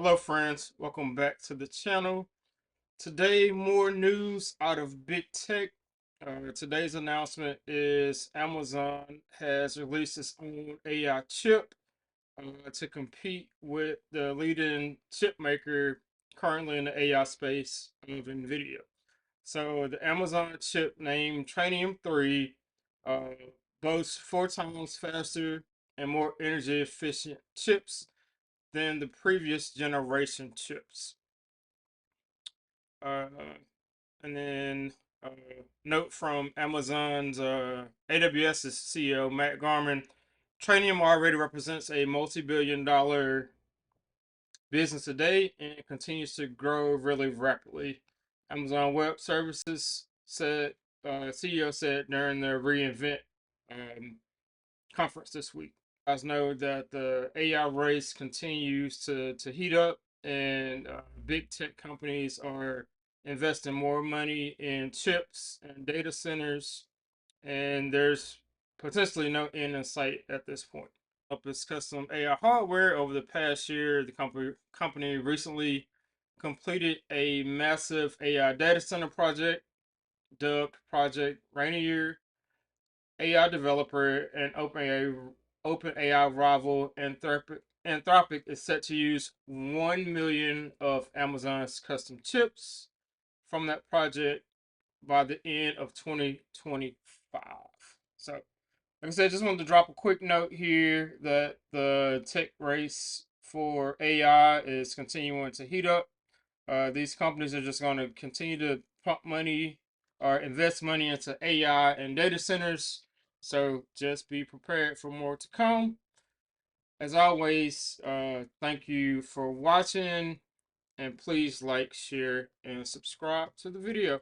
Hello friends, welcome back to the channel. Today, more news out of big tech. Today's announcement is Amazon has released its own AI chip to compete with the leading chip maker currently in the AI space of NVIDIA. So the Amazon chip named Trainium 3 uh, boasts 4 times faster and more energy efficient chips than the previous generation chips. Uh, and then uh, note from Amazon's AWS's CEO Matt Garman, Trainium already represents a multi-billion-dollar business today and continues to grow really rapidly. Amazon Web Services said CEO said during the reInvent um, conference this week. Guys know that the AI race continues to heat up, and big tech companies are investing more money in chips and data centers, and there's potentially no end in sight at this point. Up its custom AI hardware over the past year, the company recently completed a massive AI data center project dubbed Project Rainier. AI developer and OpenAI rival Anthropic is set to use 1 million of Amazon's custom chips from that project by the end of 2025. So, like I said, just wanted to drop a quick note here that the tech race for AI is continuing to heat up. These companies are just going to continue to pump money or invest money into AI and data centers. So just be prepared for more to come. As always, thank you for watching, and please like, share, and subscribe to the video.